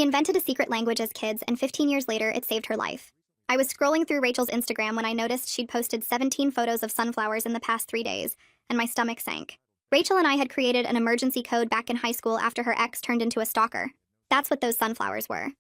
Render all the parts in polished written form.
invented a secret language as kids, and 15 years later, it saved her life. I was scrolling through Rachel's Instagram when I noticed she'd posted 17 photos of sunflowers in the past 3 days, and my stomach sank. Rachel and I had created an emergency code back in high school after her ex turned into a stalker. That's what those sunflowers were.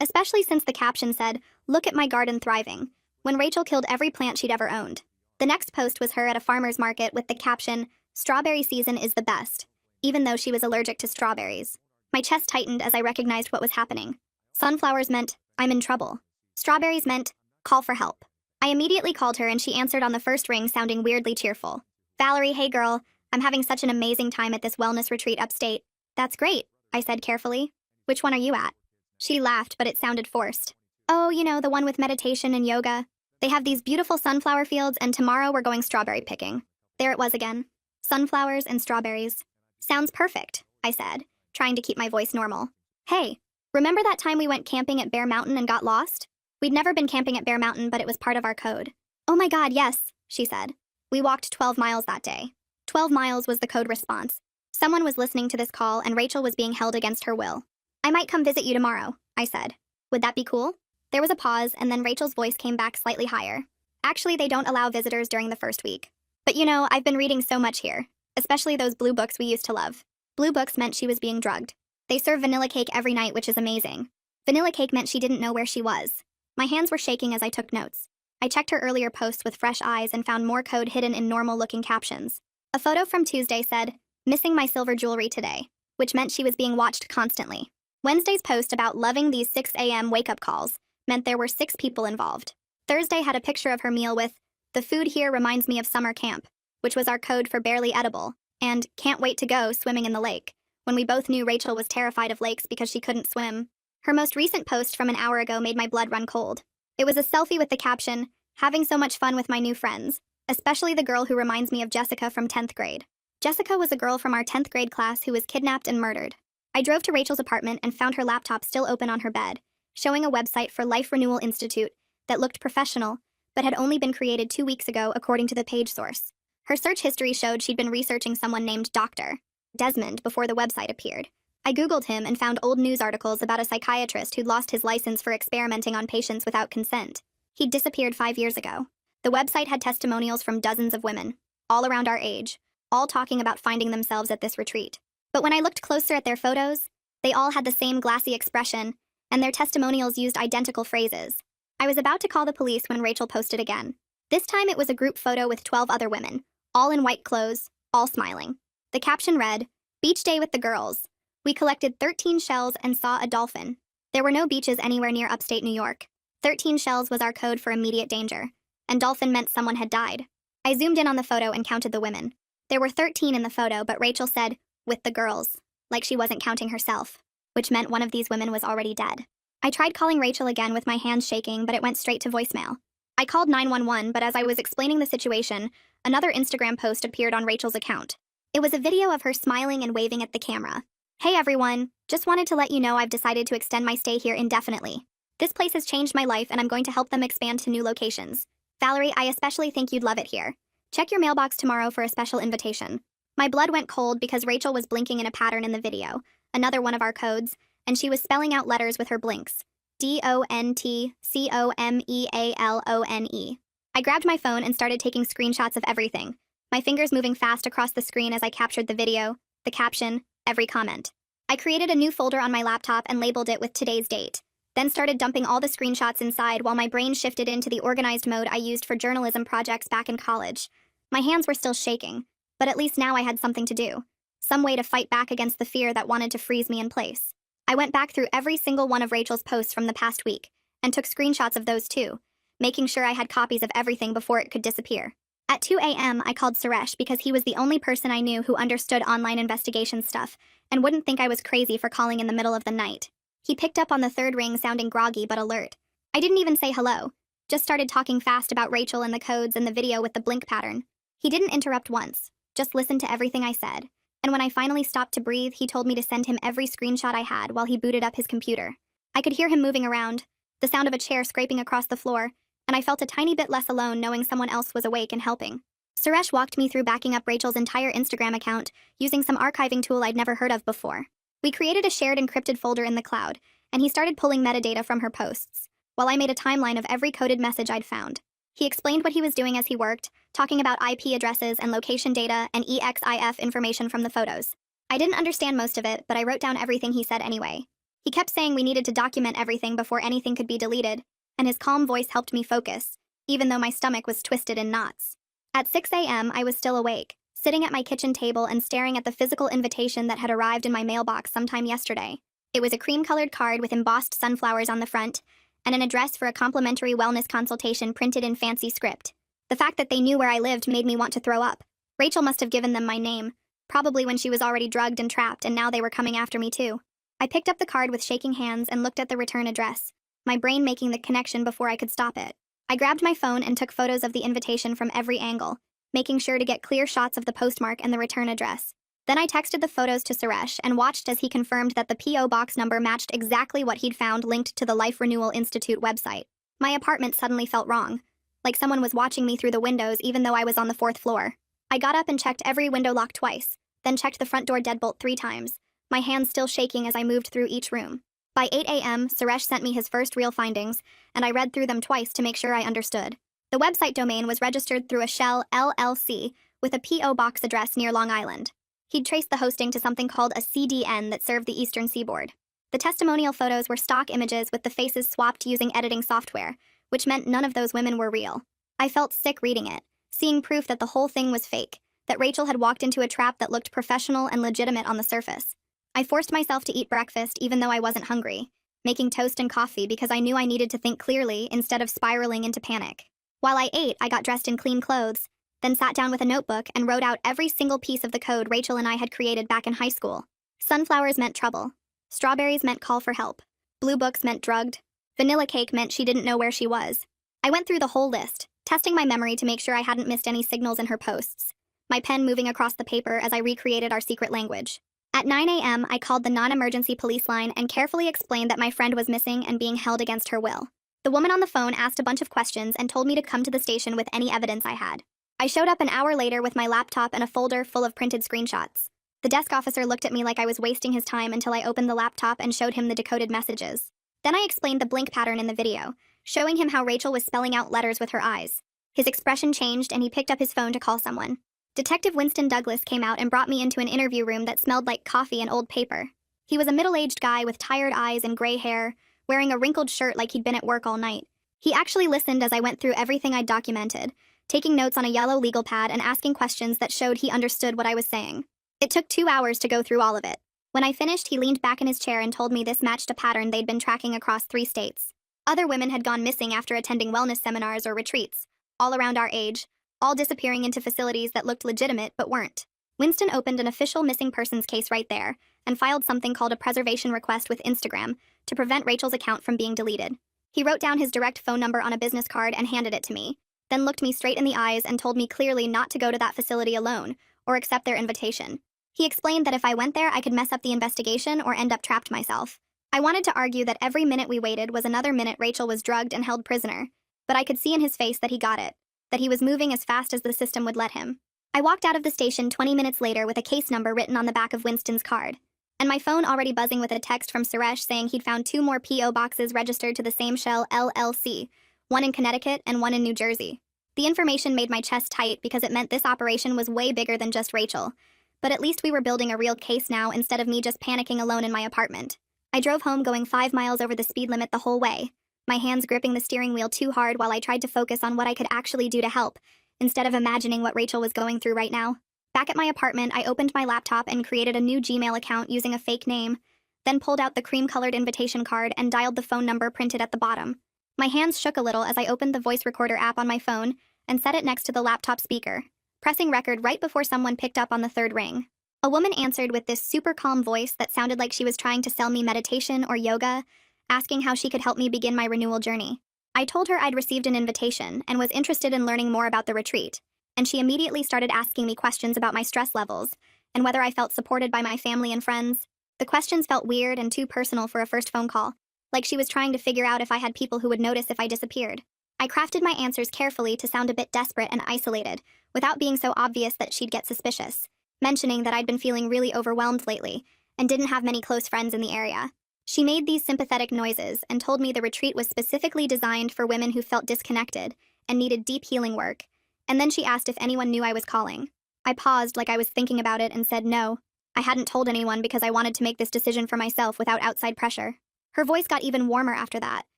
Especially since the caption said, "Look at my garden thriving," when Rachel killed every plant she'd ever owned. The next post was her at a farmer's market with the caption, "Strawberry season is the best," even though she was allergic to strawberries. My chest tightened as I recognized what was happening. Sunflowers meant, "I'm in trouble." Strawberries meant, "Call for help." I immediately called her and she answered on the first ring, sounding weirdly cheerful. "Valerie, hey girl, I'm having such an amazing time at this wellness retreat upstate." "That's great," I said carefully. "Which one are you at?" She laughed, but it sounded forced. "Oh, the one with meditation and yoga. They have these beautiful sunflower fields, and tomorrow we're going strawberry picking." There it was again. Sunflowers and strawberries. "Sounds perfect," I said, trying to keep my voice normal. "Hey, remember that time we went camping at Bear Mountain and got lost?" We'd never been camping at Bear Mountain, but it was part of our code. "Oh my god, yes," she said. We walked 12 miles that day. 12 miles was the code response. Someone was listening to this call, and Rachel was being held against her will. "I might come visit you tomorrow," I said. "Would that be cool?" There was a pause, and then Rachel's voice came back slightly higher. "Actually, they don't allow visitors during the first week. But I've been reading so much here, especially those blue books we used to love." Blue books meant she was being drugged. They serve vanilla cake every night, which is amazing. Vanilla cake meant she didn't know where she was. My hands were shaking as I took notes. I checked her earlier posts with fresh eyes and found more code hidden in normal-looking captions. A photo from Tuesday said, "Missing my silver jewelry today," which meant she was being watched constantly. Wednesday's post about loving these 6 a.m. wake-up calls meant there were 6 people involved. Thursday had a picture of her meal with, "The food here reminds me of summer camp," which was our code for barely edible, and "Can't wait to go swimming in the lake," when we both knew Rachel was terrified of lakes because she couldn't swim. Her most recent post from an hour ago made my blood run cold. It was a selfie with the caption, "Having so much fun with my new friends, especially the girl who reminds me of Jessica from 10th grade." Jessica was a girl from our 10th grade class who was kidnapped and murdered. I drove to Rachel's apartment and found her laptop still open on her bed, showing a website for Life Renewal Institute that looked professional, but had only been created 2 weeks ago according to the page source. Her search history showed she'd been researching someone named Dr. Desmond before the website appeared. I Googled him and found old news articles about a psychiatrist who'd lost his license for experimenting on patients without consent. He'd disappeared 5 years ago. The website had testimonials from dozens of women, all around our age, all talking about finding themselves at this retreat. But when I looked closer at their photos, they all had the same glassy expression, and their testimonials used identical phrases. I was about to call the police when Rachel posted again. This time it was a group photo with 12 other women, all in white clothes, all smiling. The caption read, "Beach day with the girls. We collected 13 shells and saw a dolphin." There were no beaches anywhere near upstate New York. 13 shells was our code for immediate danger, and dolphin meant someone had died. I zoomed in on the photo and counted the women. There were 13 in the photo, but Rachel said, "with the girls," like she wasn't counting herself, which meant one of these women was already dead. I tried calling Rachel again with my hands shaking, but it went straight to voicemail. I called 911, but as I was explaining the situation, another Instagram post appeared on Rachel's account. It was a video of her smiling and waving at the camera. "Hey everyone, just wanted to let you know I've decided to extend my stay here indefinitely. This place has changed my life and I'm going to help them expand to new locations. Valerie, I especially think you'd love it here. Check your mailbox tomorrow for a special invitation." My blood went cold because Rachel was blinking in a pattern in the video, another one of our codes, and she was spelling out letters with her blinks. DONTCOMEALONE. I grabbed my phone and started taking screenshots of everything, my fingers moving fast across the screen as I captured the video, the caption, every comment. I created a new folder on my laptop and labeled it with today's date, then started dumping all the screenshots inside while my brain shifted into the organized mode I used for journalism projects back in college. My hands were still shaking, but at least now I had something to do, some way to fight back against the fear that wanted to freeze me in place. I went back through every single one of Rachel's posts from the past week, and took screenshots of those too, making sure I had copies of everything before it could disappear. At 2 a.m., I called Suresh because he was the only person I knew who understood online investigation stuff and wouldn't think I was crazy for calling in the middle of the night. He picked up on the third ring sounding groggy but alert. I didn't even say hello, just started talking fast about Rachel and the codes and the video with the blink pattern. He didn't interrupt once, just listened to everything I said. And when I finally stopped to breathe, he told me to send him every screenshot I had while he booted up his computer. I could hear him moving around, the sound of a chair scraping across the floor, and I felt a tiny bit less alone knowing someone else was awake and helping. Suresh walked me through backing up Rachel's entire Instagram account using some archiving tool I'd never heard of before. We created a shared encrypted folder in the cloud, and he started pulling metadata from her posts, while I made a timeline of every coded message I'd found. He explained what he was doing as he worked, talking about IP addresses and location data and EXIF information from the photos. I didn't understand most of it, but I wrote down everything he said anyway. He kept saying we needed to document everything before anything could be deleted, and his calm voice helped me focus, even though my stomach was twisted in knots. At 6 a.m., I was still awake, sitting at my kitchen table and staring at the physical invitation that had arrived in my mailbox sometime yesterday. It was a cream-colored card with embossed sunflowers on the front, and an address for a complimentary wellness consultation printed in fancy script. The fact that they knew where I lived made me want to throw up. Rachel must have given them my name, probably when she was already drugged and trapped, and now they were coming after me too. I picked up the card with shaking hands and looked at the return address, my brain making the connection before I could stop it. I grabbed my phone and took photos of the invitation from every angle, making sure to get clear shots of the postmark and the return address. Then I texted the photos to Suresh and watched as he confirmed that the P.O. box number matched exactly what he'd found linked to the Life Renewal Institute website. My apartment suddenly felt wrong, like someone was watching me through the windows even though I was on the 4th floor. I got up and checked every window lock twice, then checked the front door deadbolt 3 times, my hands still shaking as I moved through each room. By 8 a.m., Suresh sent me his first real findings, and I read through them twice to make sure I understood. The website domain was registered through a Shell LLC with a P.O. box address near Long Island. He'd traced the hosting to something called a CDN that served the Eastern Seaboard. The testimonial photos were stock images with the faces swapped using editing software, which meant none of those women were real. I felt sick reading it, seeing proof that the whole thing was fake, that Rachel had walked into a trap that looked professional and legitimate on the surface. I forced myself to eat breakfast even though I wasn't hungry, making toast and coffee because I knew I needed to think clearly instead of spiraling into panic. While I ate, I got dressed in clean clothes, then sat down with a notebook and wrote out every single piece of the code Rachel and I had created back in high school. Sunflowers meant trouble. Strawberries meant call for help. Blue books meant drugged. Vanilla cake meant she didn't know where she was. I went through the whole list, testing my memory to make sure I hadn't missed any signals in her posts, my pen moving across the paper as I recreated our secret language. At 9 a.m., I called the non-emergency police line and carefully explained that my friend was missing and being held against her will. The woman on the phone asked a bunch of questions and told me to come to the station with any evidence I had. I showed up an hour later with my laptop and a folder full of printed screenshots. The desk officer looked at me like I was wasting his time until I opened the laptop and showed him the decoded messages. Then I explained the blink pattern in the video, showing him how Rachel was spelling out letters with her eyes. His expression changed and he picked up his phone to call someone. Detective Winston Douglas came out and brought me into an interview room that smelled like coffee and old paper. He was a middle-aged guy with tired eyes and gray hair, wearing a wrinkled shirt like he'd been at work all night. He actually listened as I went through everything I'd documented, taking notes on a yellow legal pad and asking questions that showed he understood what I was saying. It took 2 hours to go through all of it. When I finished, he leaned back in his chair and told me this matched a pattern they'd been tracking across 3 states. Other women had gone missing after attending wellness seminars or retreats, all around our age, all disappearing into facilities that looked legitimate but weren't. Winston opened an official missing persons case right there and filed something called a preservation request with Instagram to prevent Rachel's account from being deleted. He wrote down his direct phone number on a business card and handed it to me, then looked me straight in the eyes and told me clearly not to go to that facility alone or accept their invitation. He explained that if I went there, I could mess up the investigation or end up trapped myself. I wanted to argue that every minute we waited was another minute Rachel was drugged and held prisoner, but I could see in his face that he got it, that he was moving as fast as the system would let him. I walked out of the station 20 minutes later with a case number written on the back of Winston's card, and my phone already buzzing with a text from Suresh saying he'd found 2 more P.O. boxes registered to the same Shell LLC, one in Connecticut and one in New Jersey. The information made my chest tight because it meant this operation was way bigger than just Rachel, but at least we were building a real case now instead of me just panicking alone in my apartment. I drove home going 5 miles over the speed limit the whole way, my hands gripping the steering wheel too hard while I tried to focus on what I could actually do to help, instead of imagining what Rachel was going through right now. Back at my apartment, I opened my laptop and created a new Gmail account using a fake name, then pulled out the cream-colored invitation card and dialed the phone number printed at the bottom. My hands shook a little as I opened the voice recorder app on my phone and set it next to the laptop speaker, pressing record right before someone picked up on the 3rd ring. A woman answered with this super calm voice that sounded like she was trying to sell me meditation or yoga, asking how she could help me begin my renewal journey. I told her I'd received an invitation and was interested in learning more about the retreat, and she immediately started asking me questions about my stress levels and whether I felt supported by my family and friends. The questions felt weird and too personal for a first phone call, like she was trying to figure out if I had people who would notice if I disappeared. I crafted my answers carefully to sound a bit desperate and isolated, without being so obvious that she'd get suspicious, mentioning that I'd been feeling really overwhelmed lately and didn't have many close friends in the area. She made these sympathetic noises and told me the retreat was specifically designed for women who felt disconnected and needed deep healing work, and then she asked if anyone knew I was calling. I paused like I was thinking about it and said no. I hadn't told anyone because I wanted to make this decision for myself without outside pressure. Her voice got even warmer after that,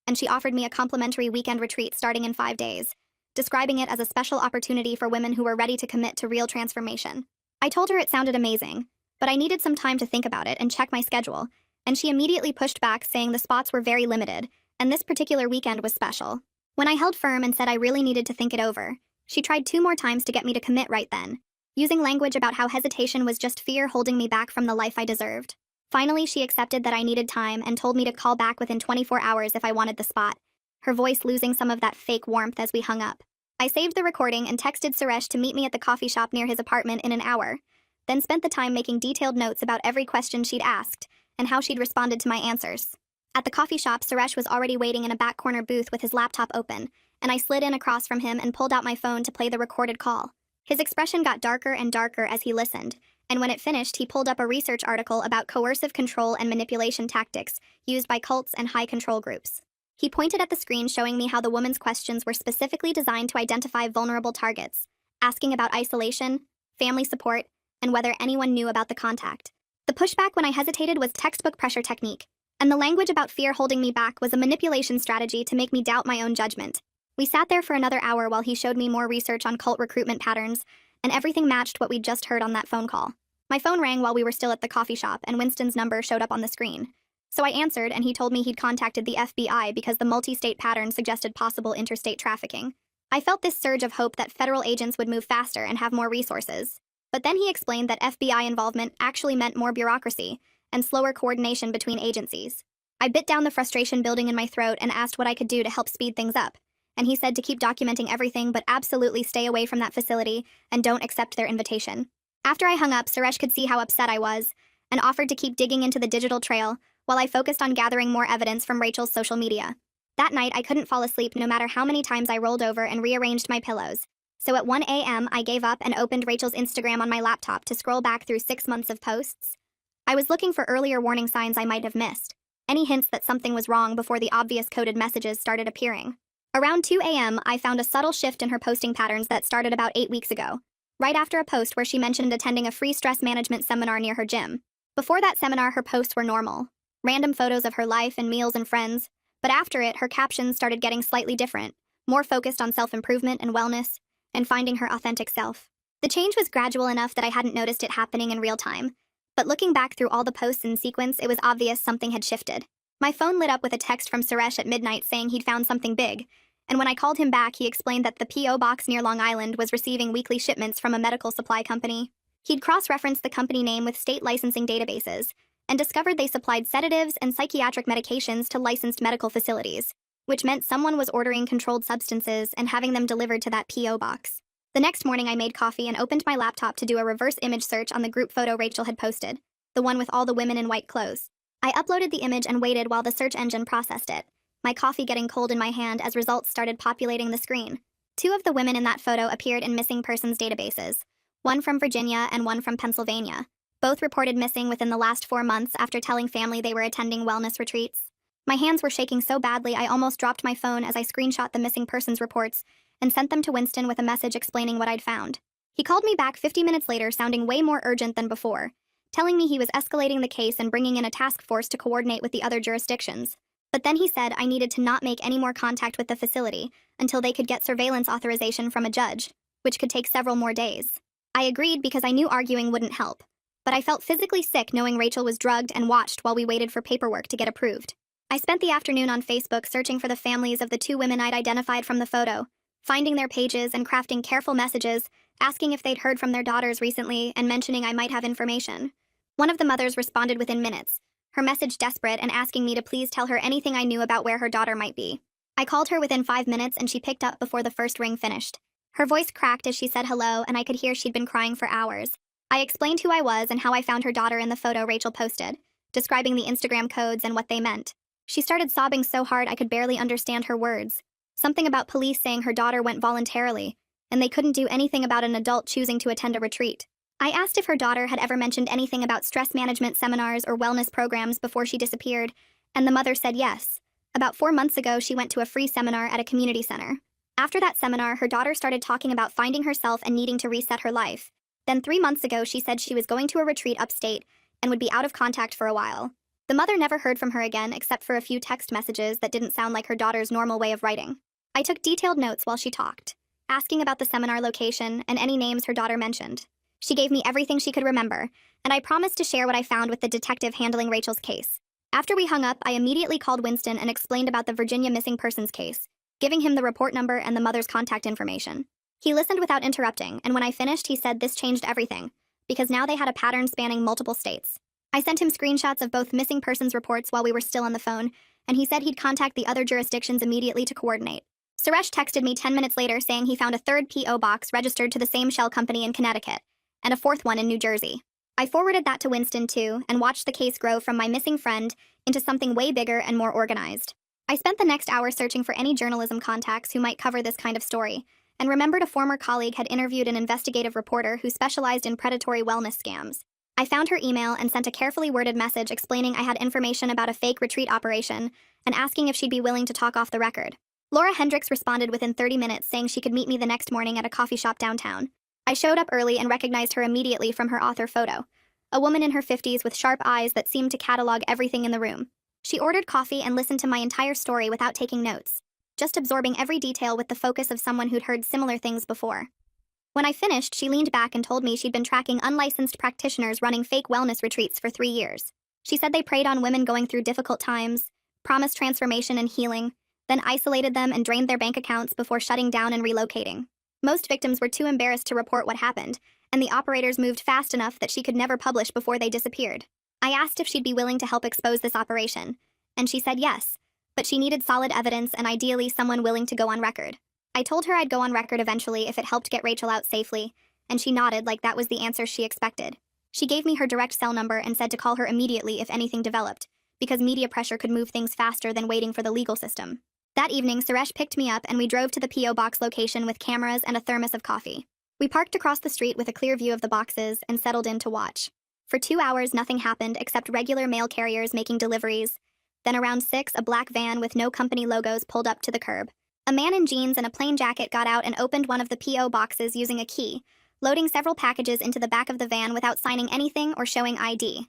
and she offered me a complimentary weekend retreat starting in 5 days, describing it as a special opportunity for women who were ready to commit to real transformation. I told her it sounded amazing, but I needed some time to think about it and check my schedule, and she immediately pushed back, saying the spots were very limited, and this particular weekend was special. When I held firm and said I really needed to think it over, she tried 2 more times to get me to commit right then, using language about how hesitation was just fear holding me back from the life I deserved. Finally, she accepted that I needed time and told me to call back within 24 hours if I wanted the spot, her voice losing some of that fake warmth as we hung up. I saved the recording and texted Suresh to meet me at the coffee shop near his apartment in an hour, then spent the time making detailed notes about every question she'd asked and how she'd responded to my answers. At the coffee shop, Suresh was already waiting in a back corner booth with his laptop open, and I slid in across from him and pulled out my phone to play the recorded call. His expression got darker and darker as he listened, and when it finished, he pulled up a research article about coercive control and manipulation tactics used by cults and high control groups. He pointed at the screen, showing me how the woman's questions were specifically designed to identify vulnerable targets, asking about isolation, family support, and whether anyone knew about the contact. The pushback when I hesitated was textbook pressure technique, and the language about fear holding me back was a manipulation strategy to make me doubt my own judgment. We sat there for another hour while he showed me more research on cult recruitment patterns, and everything matched what we'd just heard on that phone call. My phone rang while we were still at the coffee shop, and Winston's number showed up on the screen. So I answered, and he told me he'd contacted the FBI because the multi-state pattern suggested possible interstate trafficking. I felt this surge of hope that federal agents would move faster and have more resources. But then he explained that FBI involvement actually meant more bureaucracy and slower coordination between agencies. I bit down the frustration building in my throat and asked what I could do to help speed things up, and he said to keep documenting everything but absolutely stay away from that facility and don't accept their invitation. After I hung up, Suresh could see how upset I was and offered to keep digging into the digital trail while I focused on gathering more evidence from Rachel's social media. That night, I couldn't fall asleep no matter how many times I rolled over and rearranged my pillows. So at 1 a.m., I gave up and opened Rachel's Instagram on my laptop to scroll back through 6 months of posts. I was looking for earlier warning signs I might have missed, any hints that something was wrong before the obvious coded messages started appearing. Around 2 a.m., I found a subtle shift in her posting patterns that started about 8 weeks ago, right after a post where she mentioned attending a free stress management seminar near her gym. Before that seminar, her posts were normal, random photos of her life and meals and friends, but after it, her captions started getting slightly different, more focused on self-improvement and wellness, and finding her authentic self. The change was gradual enough that I hadn't noticed it happening in real time, but looking back through all the posts in sequence, it was obvious something had shifted. My phone lit up with a text from Suresh at midnight saying he'd found something big, and when I called him back, he explained that the P.O. box near Long Island was receiving weekly shipments from a medical supply company. He'd cross-referenced the company name with state licensing databases, and discovered they supplied sedatives and psychiatric medications to licensed medical facilities, which meant someone was ordering controlled substances and having them delivered to that P.O. box. The next morning, I made coffee and opened my laptop to do a reverse image search on the group photo Rachel had posted, the one with all the women in white clothes. I uploaded the image and waited while the search engine processed it, my coffee getting cold in my hand as results started populating the screen. 2 of the women in that photo appeared in missing persons databases, one from Virginia and one from Pennsylvania. Both reported missing within the last 4 months after telling family they were attending wellness retreats. My hands were shaking so badly I almost dropped my phone as I screenshot the missing persons reports and sent them to Winston with a message explaining what I'd found. He called me back 50 minutes later, sounding way more urgent than before, telling me he was escalating the case and bringing in a task force to coordinate with the other jurisdictions. But then he said I needed to not make any more contact with the facility until they could get surveillance authorization from a judge, which could take several more days. I agreed because I knew arguing wouldn't help, but I felt physically sick knowing Rachel was drugged and watched while we waited for paperwork to get approved. I spent the afternoon on Facebook searching for the families of the 2 women I'd identified from the photo, finding their pages and crafting careful messages, asking if they'd heard from their daughters recently and mentioning I might have information. One of the mothers responded within minutes, her message desperate and asking me to please tell her anything I knew about where her daughter might be. I called her within 5 minutes and she picked up before the first ring finished. Her voice cracked as she said hello, and I could hear she'd been crying for hours. I explained who I was and how I found her daughter in the photo Rachel posted, describing the Instagram codes and what they meant. She started sobbing so hard I could barely understand her words. Something about police saying her daughter went voluntarily, and they couldn't do anything about an adult choosing to attend a retreat. I asked if her daughter had ever mentioned anything about stress management seminars or wellness programs before she disappeared, and the mother said yes. About 4 months ago, she went to a free seminar at a community center. After that seminar, her daughter started talking about finding herself and needing to reset her life. Then 3 months ago, she said she was going to a retreat upstate and would be out of contact for a while. The mother never heard from her again except for a few text messages that didn't sound like her daughter's normal way of writing. I took detailed notes while she talked, asking about the seminar location and any names her daughter mentioned. She gave me everything she could remember, and I promised to share what I found with the detective handling Rachel's case. After we hung up, I immediately called Winston and explained about the Virginia missing persons case, giving him the report number and the mother's contact information. He listened without interrupting, and when I finished, he said this changed everything, because now they had a pattern spanning multiple states. I sent him screenshots of both missing persons reports while we were still on the phone, and he said he'd contact the other jurisdictions immediately to coordinate. Suresh texted me 10 minutes later saying he found a third P.O. box registered to the same shell company in Connecticut, and a fourth one in New Jersey. I forwarded that to Winston too, and watched the case grow from my missing friend into something way bigger and more organized. I spent the next hour searching for any journalism contacts who might cover this kind of story, and remembered a former colleague had interviewed an investigative reporter who specialized in predatory wellness scams. I found her email and sent a carefully worded message explaining I had information about a fake retreat operation and asking if she'd be willing to talk off the record. Laura Hendricks responded within 30 minutes saying she could meet me the next morning at a coffee shop downtown. I showed up early and recognized her immediately from her author photo, a woman in her 50s with sharp eyes that seemed to catalog everything in the room. She ordered coffee and listened to my entire story without taking notes, just absorbing every detail with the focus of someone who'd heard similar things before. When I finished, she leaned back and told me she'd been tracking unlicensed practitioners running fake wellness retreats for 3 years. She said they preyed on women going through difficult times, promised transformation and healing, then isolated them and drained their bank accounts before shutting down and relocating. Most victims were too embarrassed to report what happened, and the operators moved fast enough that she could never publish before they disappeared. I asked if she'd be willing to help expose this operation, and she said yes, but she needed solid evidence and ideally someone willing to go on record. I told her I'd go on record eventually if it helped get Rachel out safely, and she nodded like that was the answer she expected. She gave me her direct cell number and said to call her immediately if anything developed, because media pressure could move things faster than waiting for the legal system. That evening, Suresh picked me up and we drove to the P.O. box location with cameras and a thermos of coffee. We parked across the street with a clear view of the boxes and settled in to watch. For 2 hours, nothing happened except regular mail carriers making deliveries. Then around 6, a black van with no company logos pulled up to the curb. A man in jeans and a plain jacket got out and opened one of the P.O. boxes using a key, loading several packages into the back of the van without signing anything or showing ID.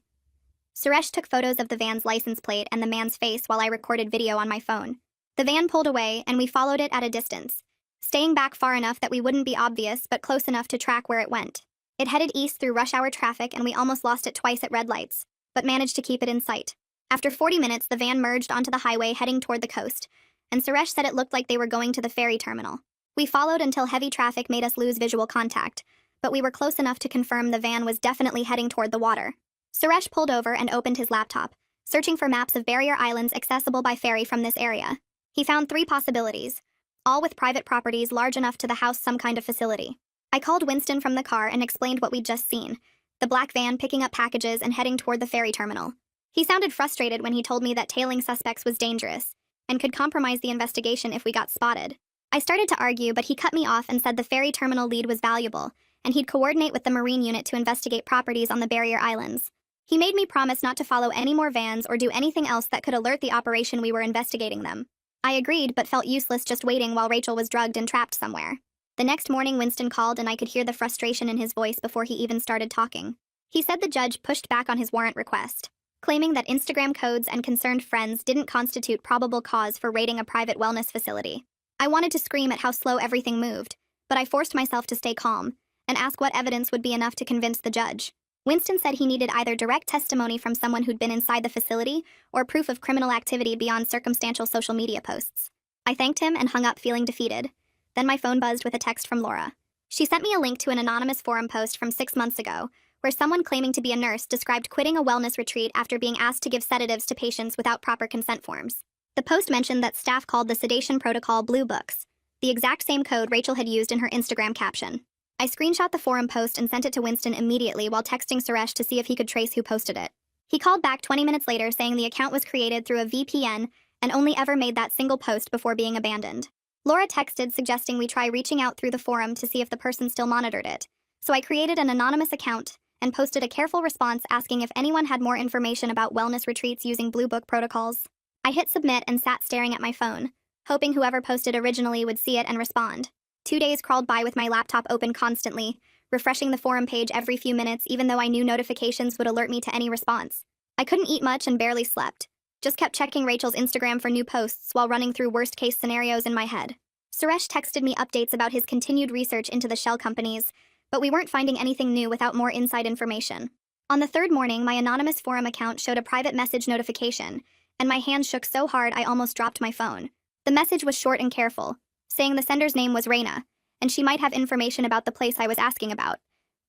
Suresh took photos of the van's license plate and the man's face while I recorded video on my phone. The van pulled away, and we followed it at a distance, staying back far enough that we wouldn't be obvious but close enough to track where it went. It headed east through rush hour traffic, and we almost lost it twice at red lights, but managed to keep it in sight. After 40 minutes, the van merged onto the highway heading toward the coast, and Suresh said it looked like they were going to the ferry terminal. We followed until heavy traffic made us lose visual contact, but we were close enough to confirm the van was definitely heading toward the water. Suresh pulled over and opened his laptop, searching for maps of barrier islands accessible by ferry from this area. He found 3 possibilities, all with private properties large enough to house some kind of facility. I called Winston from the car and explained what we'd just seen, the black van picking up packages and heading toward the ferry terminal. He sounded frustrated when he told me that tailing suspects was dangerous and could compromise the investigation if we got spotted. I started to argue, but he cut me off and said the ferry terminal lead was valuable, and he'd coordinate with the Marine unit to investigate properties on the barrier islands. He made me promise not to follow any more vans or do anything else that could alert the operation we were investigating them. I agreed, but felt useless just waiting while Rachel was drugged and trapped somewhere. The next morning, Winston called and I could hear the frustration in his voice before he even started talking. He said the judge pushed back on his warrant request, claiming that Instagram codes and concerned friends didn't constitute probable cause for raiding a private wellness facility. I wanted to scream at how slow everything moved, but I forced myself to stay calm and ask what evidence would be enough to convince the judge. Winston said he needed either direct testimony from someone who'd been inside the facility or proof of criminal activity beyond circumstantial social media posts. I thanked him and hung up feeling defeated. Then my phone buzzed with a text from Laura. She sent me a link to an anonymous forum post from 6 months ago, where someone claiming to be a nurse described quitting a wellness retreat after being asked to give sedatives to patients without proper consent forms. The post mentioned that staff called the sedation protocol Blue Books, the exact same code Rachel had used in her Instagram caption. I screenshot the forum post and sent it to Winston immediately while texting Suresh to see if he could trace who posted it. He called back 20 minutes later saying the account was created through a VPN and only ever made that single post before being abandoned. Laura texted suggesting we try reaching out through the forum to see if the person still monitored it, So I created an anonymous account and posted a careful response asking if anyone had more information about wellness retreats using Blue Book protocols. I hit submit and sat staring at my phone, hoping whoever posted originally would see it and respond. 2 days crawled by with my laptop open constantly, refreshing the forum page every few minutes even though I knew notifications would alert me to any response. I couldn't eat much and barely slept. Just kept checking Rachel's Instagram for new posts while running through worst-case scenarios in my head. Suresh texted me updates about his continued research into the shell companies, but we weren't finding anything new without more inside information. On the third morning, my anonymous forum account showed a private message notification, and my hands shook so hard I almost dropped my phone. The message was short and careful, saying the sender's name was Reina, and she might have information about the place I was asking about,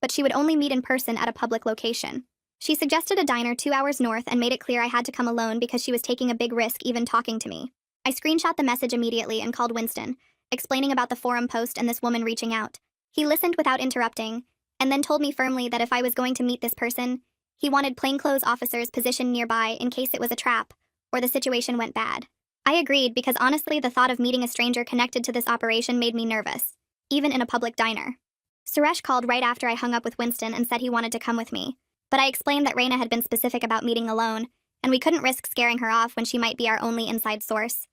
but she would only meet in person at a public location. She suggested a diner 2 hours north and made it clear I had to come alone because she was taking a big risk even talking to me. I screenshot the message immediately and called Winston, explaining about the forum post and this woman reaching out. He listened without interrupting, and then told me firmly that if I was going to meet this person, he wanted plainclothes officers positioned nearby in case it was a trap, or the situation went bad. I agreed because honestly the thought of meeting a stranger connected to this operation made me nervous, even in a public diner. Suresh called right after I hung up with Winston and said he wanted to come with me, but I explained that Reina had been specific about meeting alone, and we couldn't risk scaring her off when she might be our only inside source.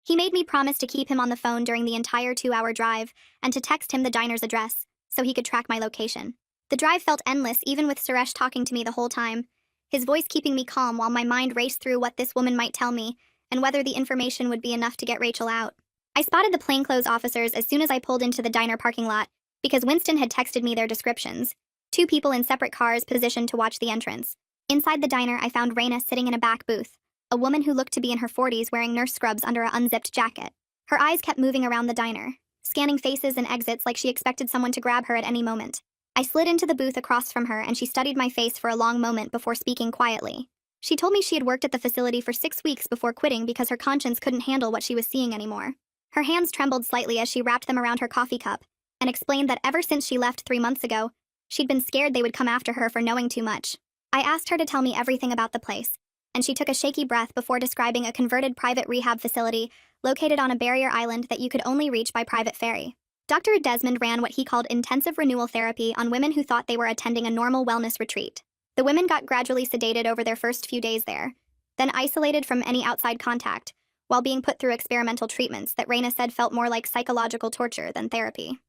He made me promise to keep him on the phone during the entire 2-hour drive and to text him the diner's address so he could track my location. The drive felt endless even with Suresh talking to me the whole time, his voice keeping me calm while my mind raced through what this woman might tell me and whether the information would be enough to get Rachel out. I spotted the plainclothes officers as soon as I pulled into the diner parking lot because Winston had texted me their descriptions. 2 people in separate cars positioned to watch the entrance. Inside the diner, I found Reina sitting in a back booth, a woman who looked to be in her 40s wearing nurse scrubs under an unzipped jacket. Her eyes kept moving around the diner, scanning faces and exits like she expected someone to grab her at any moment. I slid into the booth across from her and she studied my face for a long moment before speaking quietly. She told me she had worked at the facility for 6 weeks before quitting because her conscience couldn't handle what she was seeing anymore. Her hands trembled slightly as she wrapped them around her coffee cup and explained that ever since she left 3 months ago, she'd been scared they would come after her for knowing too much. I asked her to tell me everything about the place, and she took a shaky breath before describing a converted private rehab facility located on a barrier island that you could only reach by private ferry. Dr. Desmond ran what he called intensive renewal therapy on women who thought they were attending a normal wellness retreat. The women got gradually sedated over their first few days there, then isolated from any outside contact, while being put through experimental treatments that Reina said felt more like psychological torture than therapy.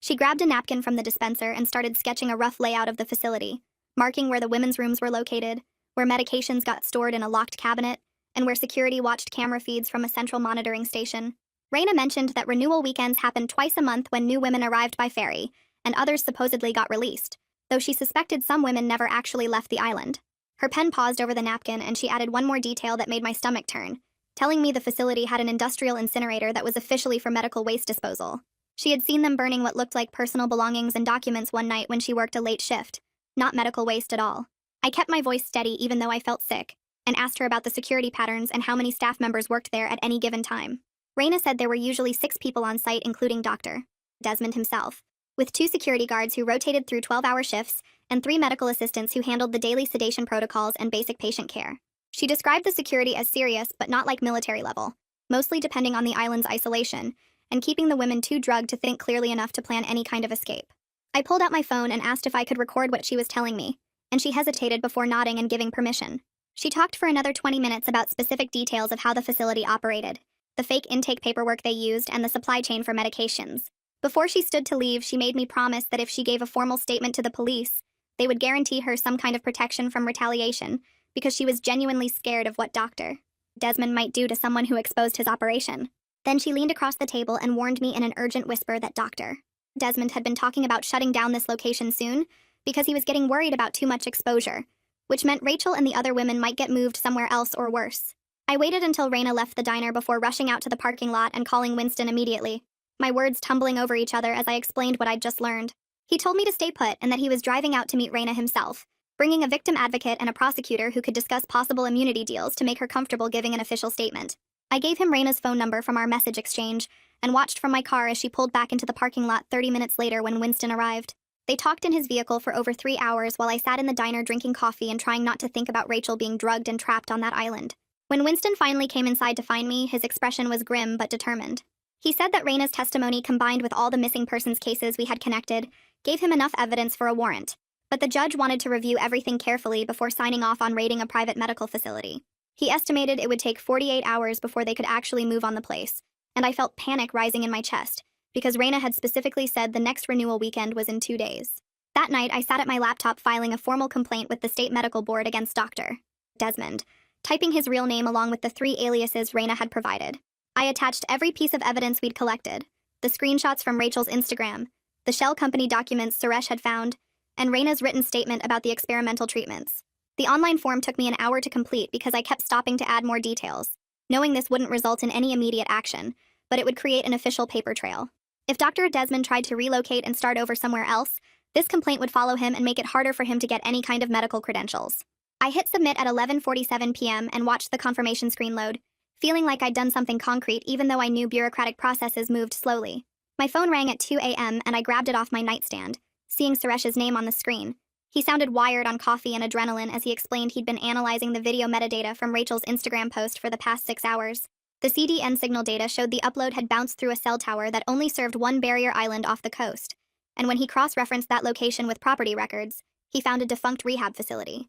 She grabbed a napkin from the dispenser and started sketching a rough layout of the facility, marking where the women's rooms were located, where medications got stored in a locked cabinet, and where security watched camera feeds from a central monitoring station. Reina mentioned that renewal weekends happened twice a month when new women arrived by ferry, and others supposedly got released, though she suspected some women never actually left the island. Her pen paused over the napkin and she added one more detail that made my stomach turn, telling me the facility had an industrial incinerator that was officially for medical waste disposal. She had seen them burning what looked like personal belongings and documents one night when she worked a late shift, not medical waste at all. I kept my voice steady even though I felt sick, and asked her about the security patterns and how many staff members worked there at any given time. Reina said there were usually 6 people on site including Dr. Desmond himself, with 2 security guards who rotated through 12-hour shifts and 3 medical assistants who handled the daily sedation protocols and basic patient care. She described the security as serious but not like military level, mostly depending on the island's isolation, and keeping the women too drugged to think clearly enough to plan any kind of escape. I pulled out my phone and asked if I could record what she was telling me, and she hesitated before nodding and giving permission. She talked for another 20 minutes about specific details of how the facility operated, the fake intake paperwork they used, and the supply chain for medications. Before she stood to leave, she made me promise that if she gave a formal statement to the police, they would guarantee her some kind of protection from retaliation, because she was genuinely scared of what Dr. Desmond might do to someone who exposed his operation. Then she leaned across the table and warned me in an urgent whisper that Dr. Desmond had been talking about shutting down this location soon because he was getting worried about too much exposure, which meant Rachel and the other women might get moved somewhere else or worse. I waited until Reina left the diner before rushing out to the parking lot and calling Winston immediately, my words tumbling over each other as I explained what I'd just learned. He told me to stay put and that he was driving out to meet Reina himself, bringing a victim advocate and a prosecutor who could discuss possible immunity deals to make her comfortable giving an official statement. I gave him Reina's phone number from our message exchange and watched from my car as she pulled back into the parking lot 30 minutes later when Winston arrived. They talked in his vehicle for over 3 hours while I sat in the diner drinking coffee and trying not to think about Rachel being drugged and trapped on that island. When Winston finally came inside to find me, his expression was grim but determined. He said that Reina's testimony combined with all the missing persons cases we had connected gave him enough evidence for a warrant, but the judge wanted to review everything carefully before signing off on raiding a private medical facility. He estimated it would take 48 hours before they could actually move on the place, and I felt panic rising in my chest, because Raina had specifically said the next renewal weekend was in 2 days. That night, I sat at my laptop filing a formal complaint with the state medical board against Dr. Desmond, typing his real name along with the 3 aliases Raina had provided. I attached every piece of evidence we'd collected, the screenshots from Rachel's Instagram, the shell company documents Suresh had found, and Raina's written statement about the experimental treatments. The online form took me an hour to complete because I kept stopping to add more details, knowing this wouldn't result in any immediate action, but it would create an official paper trail. If Dr. Desmond tried to relocate and start over somewhere else, this complaint would follow him and make it harder for him to get any kind of medical credentials. I hit submit at 11:47 p.m. and watched the confirmation screen load, feeling like I'd done something concrete even though I knew bureaucratic processes moved slowly. My phone rang at 2 a.m. and I grabbed it off my nightstand, seeing Suresh's name on the screen. He sounded wired on coffee and adrenaline as he explained he'd been analyzing the video metadata from Rachel's Instagram post for the past 6 hours. The CDN signal data showed the upload had bounced through a cell tower that only served one barrier island off the coast, and when he cross-referenced that location with property records, he found a defunct rehab facility.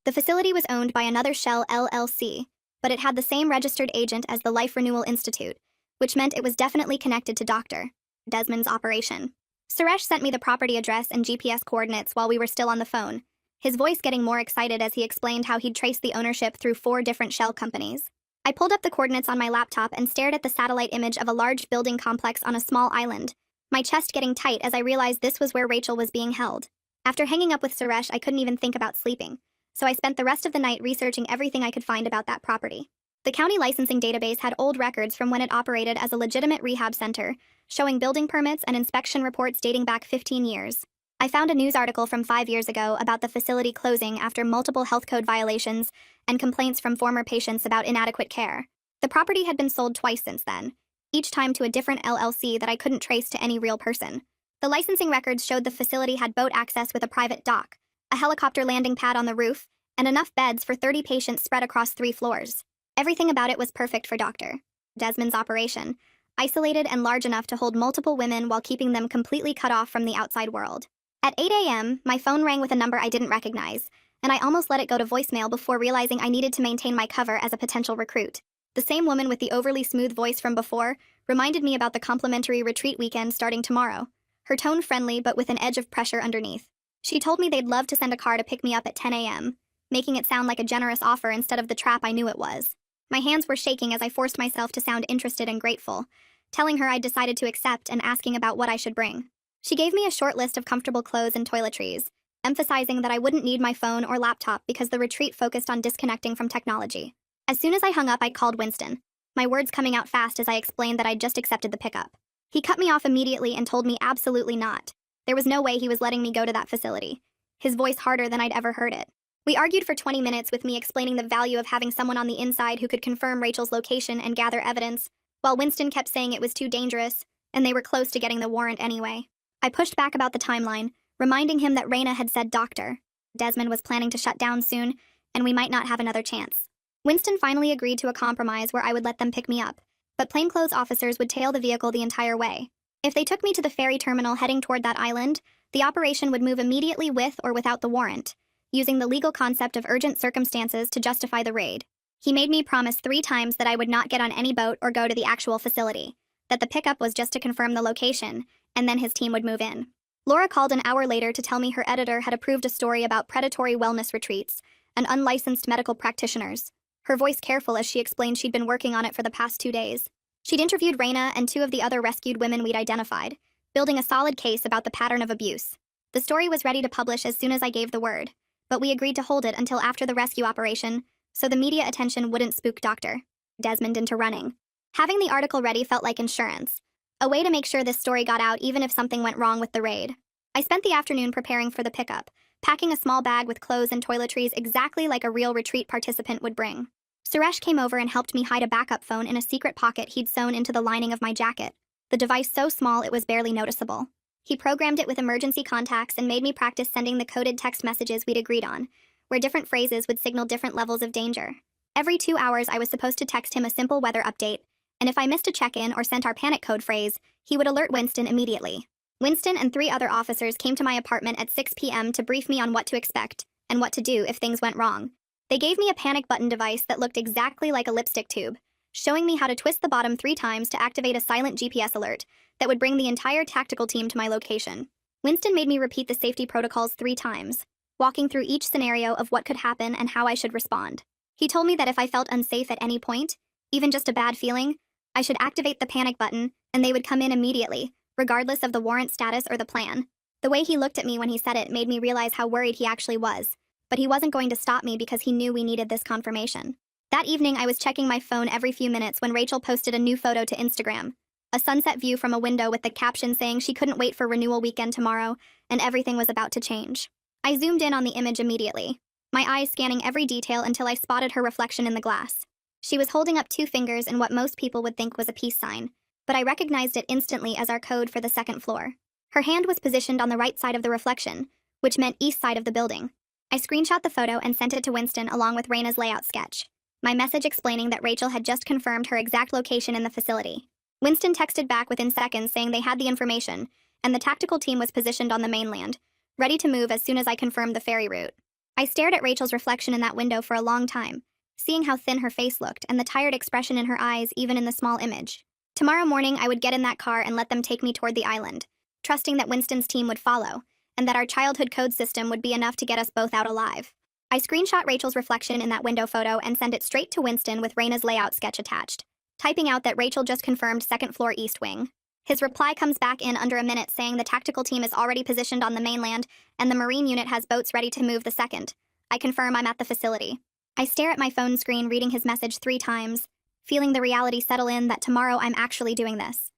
The facility was owned by another Shell LLC, but it had the same registered agent as the Life Renewal Institute, which meant it was definitely connected to Dr. Desmond's operation. Suresh sent me the property address and GPS coordinates while we were still on the phone, his voice getting more excited as he explained how he'd traced the ownership through 4 different shell companies. I pulled up the coordinates on my laptop and stared at the satellite image of a large building complex on a small island, my chest getting tight as I realized this was where Rachel was being held. After hanging up with Suresh, I couldn't even think about sleeping, so I spent the rest of the night researching everything I could find about that property. The county licensing database had old records from when it operated as a legitimate rehab center, showing building permits and inspection reports dating back 15 years. I found a news article from 5 years ago about the facility closing after multiple health code violations and complaints from former patients about inadequate care. The property had been sold twice since then, each time to a different LLC that I couldn't trace to any real person. The licensing records showed the facility had boat access with a private dock, a helicopter landing pad on the roof, and enough beds for 30 patients spread across 3 floors. Everything about it was perfect for Dr. Desmond's operation, isolated and large enough to hold multiple women while keeping them completely cut off from the outside world. At 8 a.m., my phone rang with a number I didn't recognize, and I almost let it go to voicemail before realizing I needed to maintain my cover as a potential recruit. The same woman with the overly smooth voice from before reminded me about the complimentary retreat weekend starting tomorrow, her tone friendly but with an edge of pressure underneath. She told me they'd love to send a car to pick me up at 10 a.m., making it sound like a generous offer instead of the trap I knew it was. My hands were shaking as I forced myself to sound interested and grateful, telling her I'd decided to accept and asking about what I should bring. She gave me a short list of comfortable clothes and toiletries, emphasizing that I wouldn't need my phone or laptop because the retreat focused on disconnecting from technology. As soon as I hung up, I called Winston, my words coming out fast as I explained that I'd just accepted the pickup. He cut me off immediately and told me absolutely not. There was no way he was letting me go to that facility, his voice harder than I'd ever heard it. We argued for 20 minutes with me explaining the value of having someone on the inside who could confirm Rachel's location and gather evidence, while Winston kept saying it was too dangerous, and they were close to getting the warrant anyway. I pushed back about the timeline, reminding him that Raina had said Dr. Desmond was planning to shut down soon, and we might not have another chance. Winston finally agreed to a compromise where I would let them pick me up, but plainclothes officers would tail the vehicle the entire way. If they took me to the ferry terminal heading toward that island, the operation would move immediately with or without the warrant, using the legal concept of urgent circumstances to justify the raid. He made me promise 3 times that I would not get on any boat or go to the actual facility, that the pickup was just to confirm the location, and then his team would move in. Laura called an hour later to tell me her editor had approved a story about predatory wellness retreats and unlicensed medical practitioners, her voice careful as she explained she'd been working on it for the past 2 days. She'd interviewed Raina and 2 of the other rescued women we'd identified, building a solid case about the pattern of abuse. The story was ready to publish as soon as I gave the word, but we agreed to hold it until after the rescue operation, so the media attention wouldn't spook Dr. Desmond into running. Having the article ready felt like insurance, a way to make sure this story got out even if something went wrong with the raid. I spent the afternoon preparing for the pickup, packing a small bag with clothes and toiletries exactly like a real retreat participant would bring. Suresh came over and helped me hide a backup phone in a secret pocket he'd sewn into the lining of my jacket, the device so small it was barely noticeable. He programmed it with emergency contacts and made me practice sending the coded text messages we'd agreed on, where different phrases would signal different levels of danger. Every 2 hours I was supposed to text him a simple weather update, and if I missed a check-in or sent our panic code phrase, he would alert Winston immediately. Winston and 3 other officers came to my apartment at 6 p.m. to brief me on what to expect and what to do if things went wrong. They gave me a panic button device that looked exactly like a lipstick tube, showing me how to twist the bottom 3 times to activate a silent GPS alert that would bring the entire tactical team to my location. Winston made me repeat the safety protocols 3 times, walking through each scenario of what could happen and how I should respond. He told me that if I felt unsafe at any point, even just a bad feeling, I should activate the panic button and they would come in immediately, regardless of the warrant status or the plan. The way he looked at me when he said it made me realize how worried he actually was, but he wasn't going to stop me because he knew we needed this confirmation. That evening, I was checking my phone every few minutes when Rachel posted a new photo to Instagram, a sunset view from a window with the caption saying she couldn't wait for renewal weekend tomorrow, and everything was about to change. I zoomed in on the image immediately, my eyes scanning every detail until I spotted her reflection in the glass. She was holding up 2 fingers in what most people would think was a peace sign, but I recognized it instantly as our code for the 2nd floor. Her hand was positioned on the right side of the reflection, which meant east side of the building. I screenshot the photo and sent it to Winston along with Raina's layout sketch, my message explaining that Rachel had just confirmed her exact location in the facility. Winston texted back within seconds saying they had the information, and the tactical team was positioned on the mainland, ready to move as soon as I confirmed the ferry route. I stared at Rachel's reflection in that window for a long time, seeing how thin her face looked and the tired expression in her eyes even in the small image. Tomorrow morning, I would get in that car and let them take me toward the island, trusting that Winston's team would follow, and that our childhood code system would be enough to get us both out alive. I screenshot Rachel's reflection in that window photo and sent it straight to Winston with Raina's layout sketch attached, typing out that Rachel just confirmed 2nd floor east wing. His reply comes back in under a minute saying the tactical team is already positioned on the mainland and the Marine unit has boats ready to move the 2nd. I confirm I'm at the facility. I stare at my phone screen reading his message 3 times, feeling the reality settle in that tomorrow I'm actually doing this.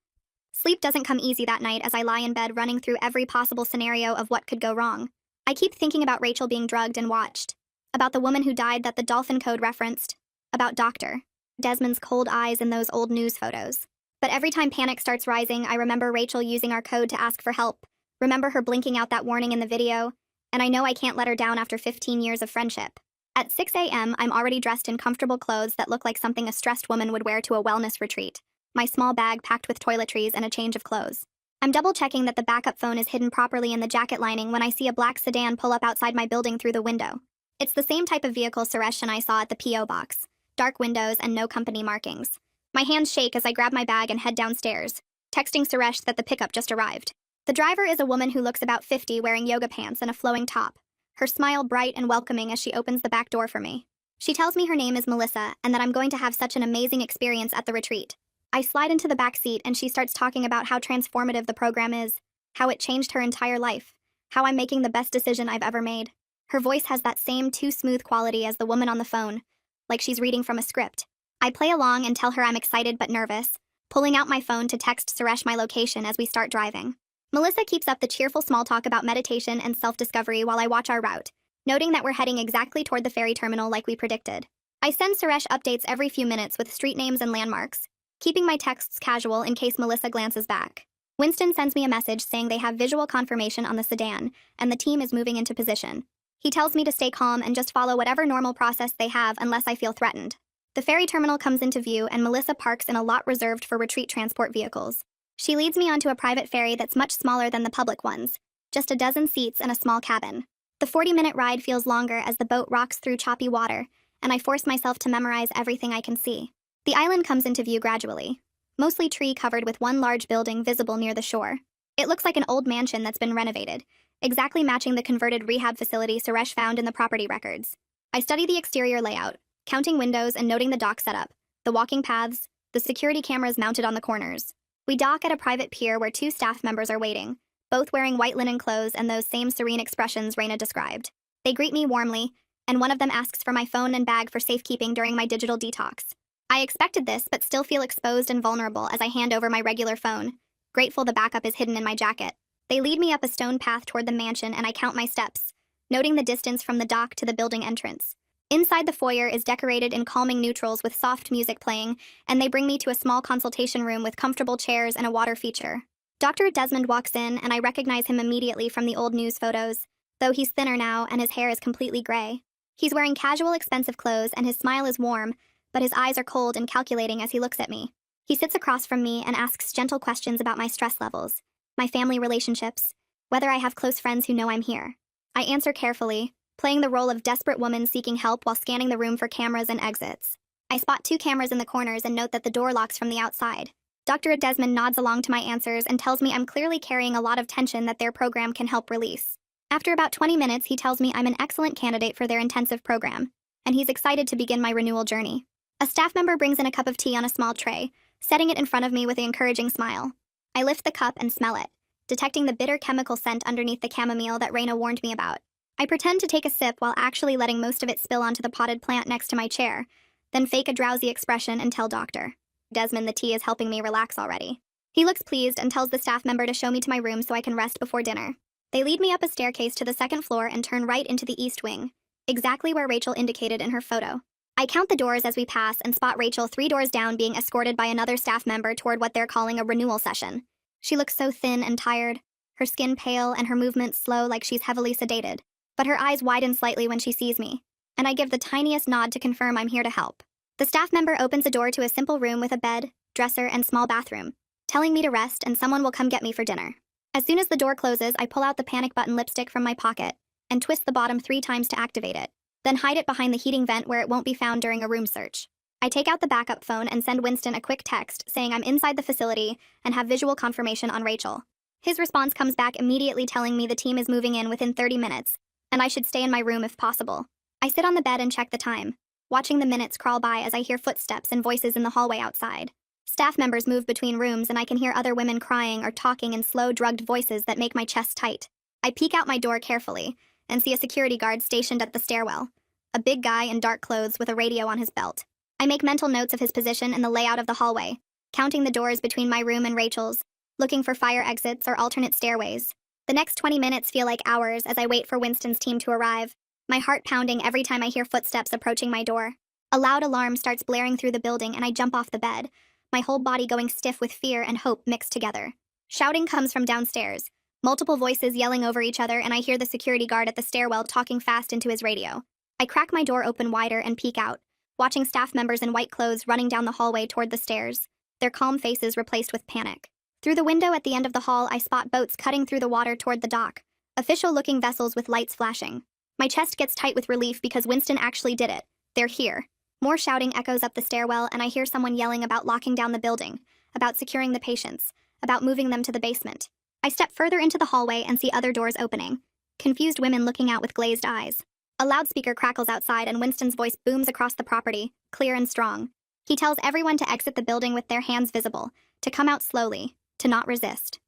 Sleep doesn't come easy that night as I lie in bed running through every possible scenario of what could go wrong. I keep thinking about Rachel being drugged and watched, about the woman who died that the dolphin code referenced, about Dr. Desmond's cold eyes in those old news photos. But every time panic starts rising, I remember Rachel using our code to ask for help, remember her blinking out that warning in the video, and I know I can't let her down after 15 years of friendship. At 6 a.m., I'm already dressed in comfortable clothes that look like something a stressed woman would wear to a wellness retreat, my small bag packed with toiletries and a change of clothes. I'm double-checking that the backup phone is hidden properly in the jacket lining when I see a black sedan pull up outside my building through the window. It's the same type of vehicle Suresh and I saw at the P.O. box, dark windows and no company markings. My hands shake as I grab my bag and head downstairs, texting Suresh that the pickup just arrived. The driver is a woman who looks about 50 wearing yoga pants and a flowing top, her smile bright and welcoming as she opens the back door for me. She tells me her name is Melissa and that I'm going to have such an amazing experience at the retreat. I slide into the back seat and she starts talking about how transformative the program is, how it changed her entire life, how I'm making the best decision I've ever made. Her voice has that same too smooth quality as the woman on the phone, like she's reading from a script. I play along and tell her I'm excited but nervous, pulling out my phone to text Suresh my location as we start driving. Melissa keeps up the cheerful small talk about meditation and self-discovery while I watch our route, noting that we're heading exactly toward the ferry terminal like we predicted. I send Suresh updates every few minutes with street names and landmarks, keeping my texts casual in case Melissa glances back. Winston sends me a message saying they have visual confirmation on the sedan, and the team is moving into position. He tells me to stay calm and just follow whatever normal process they have unless I feel threatened. The ferry terminal comes into view and Melissa parks in a lot reserved for retreat transport vehicles. She leads me onto a private ferry that's much smaller than the public ones, just a dozen seats and a small cabin. The 40-minute ride feels longer as the boat rocks through choppy water, and I force myself to memorize everything I can see. The island comes into view gradually, mostly tree covered with one large building visible near the shore. It looks like an old mansion that's been renovated, exactly matching the converted rehab facility Suresh found in the property records. I study the exterior layout, counting windows and noting the dock setup, the walking paths, the security cameras mounted on the corners. We dock at a private pier where 2 staff members are waiting, both wearing white linen clothes and those same serene expressions Raina described. They greet me warmly, and one of them asks for my phone and bag for safekeeping during my digital detox. I expected this, but still feel exposed and vulnerable as I hand over my regular phone, grateful the backup is hidden in my jacket. They lead me up a stone path toward the mansion and I count my steps, noting the distance from the dock to the building entrance. Inside the foyer is decorated in calming neutrals with soft music playing, and they bring me to a small consultation room with comfortable chairs and a water feature. Dr. Desmond walks in, and I recognize him immediately from the old news photos, though he's thinner now and his hair is completely gray. He's wearing casual, expensive clothes, and his smile is warm, but his eyes are cold and calculating as he looks at me. He sits across from me and asks gentle questions about my stress levels, my family relationships, whether I have close friends who know I'm here. I answer carefully, playing the role of desperate woman seeking help while scanning the room for cameras and exits. I spot 2 cameras in the corners and note that the door locks from the outside. Dr. Desmond nods along to my answers and tells me I'm clearly carrying a lot of tension that their program can help release. After about 20 minutes, he tells me I'm an excellent candidate for their intensive program, and he's excited to begin my renewal journey. A staff member brings in a cup of tea on a small tray, setting it in front of me with an encouraging smile. I lift the cup and smell it, detecting the bitter chemical scent underneath the chamomile that Raina warned me about. I pretend to take a sip while actually letting most of it spill onto the potted plant next to my chair, then fake a drowsy expression and tell Dr. Desmond the tea is helping me relax already. He looks pleased and tells the staff member to show me to my room so I can rest before dinner. They lead me up a staircase to the 2nd floor and turn right into the east wing, exactly where Rachel indicated in her photo. I count the doors as we pass and spot Rachel 3 doors down being escorted by another staff member toward what they're calling a renewal session. She looks so thin and tired, her skin pale and her movements slow like she's heavily sedated. But her eyes widen slightly when she sees me, and I give the tiniest nod to confirm I'm here to help. The staff member opens a door to a simple room with a bed, dresser, and small bathroom, telling me to rest and someone will come get me for dinner. As soon as the door closes, I pull out the panic button lipstick from my pocket and twist the bottom 3 times to activate it, then hide it behind the heating vent where it won't be found during a room search. I take out the backup phone and send Winston a quick text saying I'm inside the facility and have visual confirmation on Rachel. His response comes back immediately telling me the team is moving in within 30 minutes, and I should stay in my room if possible. I sit on the bed and check the time, watching the minutes crawl by as I hear footsteps and voices in the hallway outside. Staff members move between rooms and I can hear other women crying or talking in slow, drugged voices that make my chest tight. I peek out my door carefully and see a security guard stationed at the stairwell, a big guy in dark clothes with a radio on his belt. I make mental notes of his position and the layout of the hallway, counting the doors between my room and Rachel's, looking for fire exits or alternate stairways. The next 20 minutes feel like hours as I wait for Winston's team to arrive, my heart pounding every time I hear footsteps approaching my door. A loud alarm starts blaring through the building and I jump off the bed, my whole body going stiff with fear and hope mixed together. Shouting comes from downstairs, multiple voices yelling over each other, and I hear the security guard at the stairwell talking fast into his radio. I crack my door open wider and peek out, watching staff members in white clothes running down the hallway toward the stairs, their calm faces replaced with panic. Through the window at the end of the hall, I spot boats cutting through the water toward the dock, official-looking vessels with lights flashing. My chest gets tight with relief because Winston actually did it. They're here. More shouting echoes up the stairwell, and I hear someone yelling about locking down the building, about securing the patients, about moving them to the basement. I step further into the hallway and see other doors opening, confused women looking out with glazed eyes. A loudspeaker crackles outside and Winston's voice booms across the property, clear and strong. He tells everyone to exit the building with their hands visible, to come out slowly, to not resist.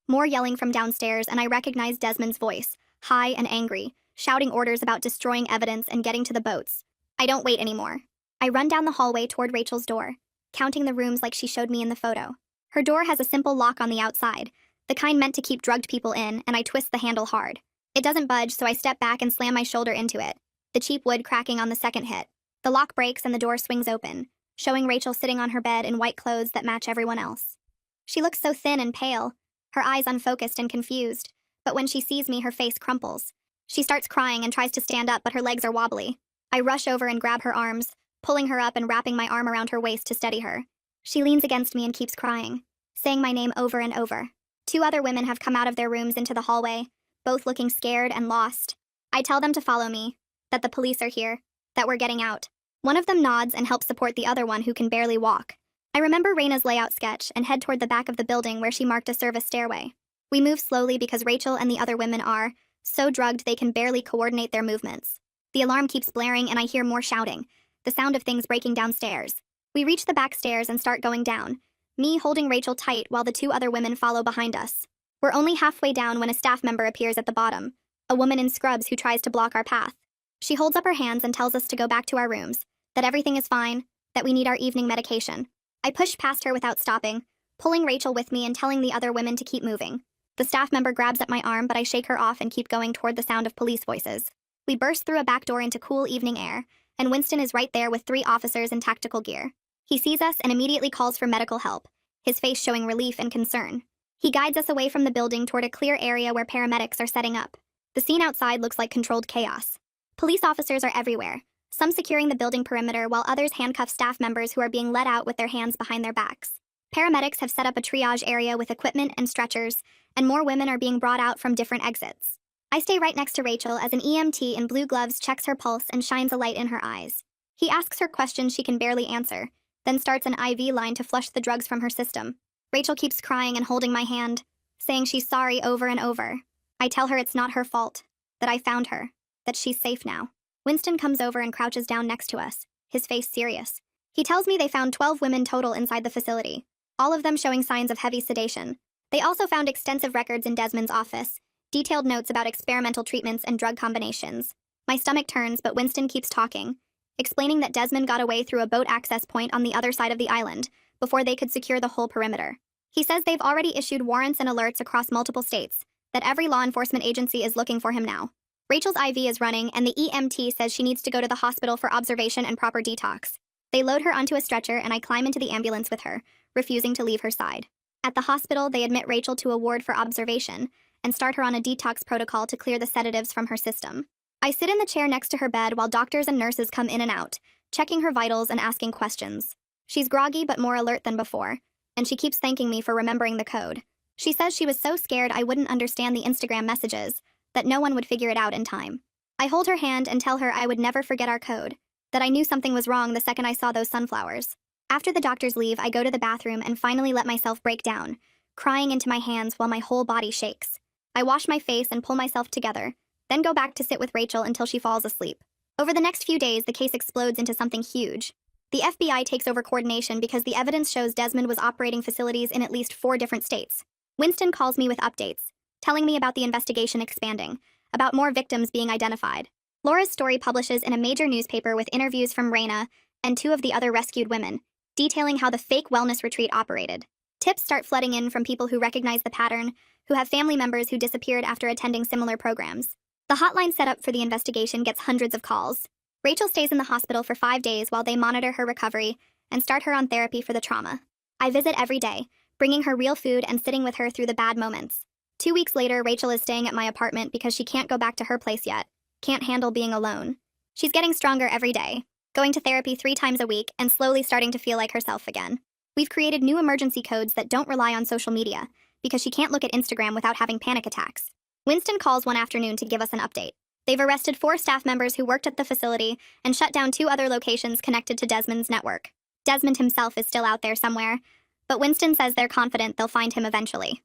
More yelling from downstairs, and I recognize Desmond's voice, high and angry, shouting orders about destroying evidence and getting to the boats. I don't wait anymore. I run down the hallway toward Rachel's door, counting the rooms like she showed me in the photo. Her door has a simple lock on the outside, the kind meant to keep drugged people in, and I twist the handle hard. It doesn't budge, so I step back and slam my shoulder into it, the cheap wood cracking on the second hit. The lock breaks and the door swings open, showing Rachel sitting on her bed in white clothes that match everyone else. She looks so thin and pale, her eyes unfocused and confused, but when she sees me, her face crumples. She starts crying and tries to stand up, but her legs are wobbly. I rush over and grab her arms, pulling her up and wrapping my arm around her waist to steady her. She leans against me and keeps crying, saying my name over and over. 2 other women have come out of their rooms into the hallway, both looking scared and lost. I tell them to follow me, that the police are here, that we're getting out. One of them nods and helps support the other one who can barely walk. I remember Raina's layout sketch and head toward the back of the building where she marked a service stairway. We move slowly because Rachel and the other women are so drugged they can barely coordinate their movements. The alarm keeps blaring and I hear more shouting, the sound of things breaking downstairs. We reach the back stairs and start going down, me holding Rachel tight while the 2 other women follow behind us. We're only halfway down when a staff member appears at the bottom, a woman in scrubs who tries to block our path. She holds up her hands and tells us to go back to our rooms, that everything is fine, that we need our evening medication. I push past her without stopping, pulling Rachel with me and telling the other women to keep moving. The staff member grabs at my arm, but I shake her off and keep going toward the sound of police voices. We burst through a back door into cool evening air, and Winston is right there with 3 officers in tactical gear. He sees us and immediately calls for medical help, his face showing relief and concern. He guides us away from the building toward a clear area where paramedics are setting up. The scene outside looks like controlled chaos. Police officers are everywhere, some securing the building perimeter while others handcuff staff members who are being let out with their hands behind their backs. Paramedics have set up a triage area with equipment and stretchers, and more women are being brought out from different exits. I stay right next to Rachel as an EMT in blue gloves checks her pulse and shines a light in her eyes. He asks her questions she can barely answer, then starts an IV line to flush the drugs from her system. Rachel keeps crying and holding my hand, saying she's sorry over and over. I tell her it's not her fault, that I found her, that she's safe now. Winston comes over and crouches down next to us, his face serious. He tells me they found 12 women total inside the facility, all of them showing signs of heavy sedation. They also found extensive records in Desmond's office, detailed notes about experimental treatments and drug combinations. My stomach turns, but Winston keeps talking, explaining that Desmond got away through a boat access point on the other side of the island before they could secure the whole perimeter. He says they've already issued warrants and alerts across multiple states, that every law enforcement agency is looking for him now. Rachel's IV is running, and the EMT says she needs to go to the hospital for observation and proper detox. They load her onto a stretcher, and I climb into the ambulance with her, refusing to leave her side. At the hospital, they admit Rachel to a ward for observation and start her on a detox protocol to clear the sedatives from her system. I sit in the chair next to her bed while doctors and nurses come in and out, checking her vitals and asking questions. She's groggy but more alert than before, and she keeps thanking me for remembering the code. She says she was so scared I wouldn't understand the Instagram messages, that no one would figure it out in time. I hold her hand and tell her I would never forget our code, that I knew something was wrong the second I saw those sunflowers. After the doctors leave, I go to the bathroom and finally let myself break down, crying into my hands while my whole body shakes. I wash my face and pull myself together, then go back to sit with Rachel until she falls asleep. Over the next few days, the case explodes into something huge. The FBI takes over coordination because the evidence shows Desmond was operating facilities in at least 4 different states. Winston calls me with updates, telling me about the investigation expanding, about more victims being identified. Laura's story publishes in a major newspaper with interviews from Raina and 2 of the other rescued women, detailing how the fake wellness retreat operated. Tips start flooding in from people who recognize the pattern, who have family members who disappeared after attending similar programs. The hotline set up for the investigation gets hundreds of calls. Rachel stays in the hospital for 5 days while they monitor her recovery and start her on therapy for the trauma. I visit every day, bringing her real food and sitting with her through the bad moments. 2 weeks later, Rachel is staying at my apartment because she can't go back to her place yet, can't handle being alone. She's getting stronger every day, going to therapy 3 times a week and slowly starting to feel like herself again. We've created new emergency codes that don't rely on social media because she can't look at Instagram without having panic attacks. Winston calls one afternoon to give us an update. They've arrested 4 staff members who worked at the facility and shut down 2 other locations connected to Desmond's network. Desmond himself is still out there somewhere, but Winston says they're confident they'll find him eventually.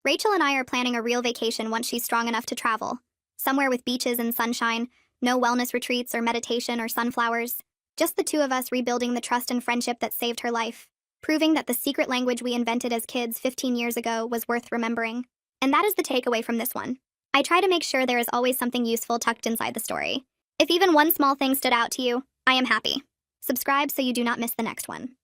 Rachel and I are planning a real vacation once she's strong enough to travel. Somewhere with beaches and sunshine, no wellness retreats or meditation or sunflowers. Just the 2 of us rebuilding the trust and friendship that saved her life. Proving that the secret language we invented as kids 15 years ago was worth remembering. And that is the takeaway from this one. I try to make sure there is always something useful tucked inside the story. If even one small thing stood out to you, I am happy. Subscribe so you do not miss the next one.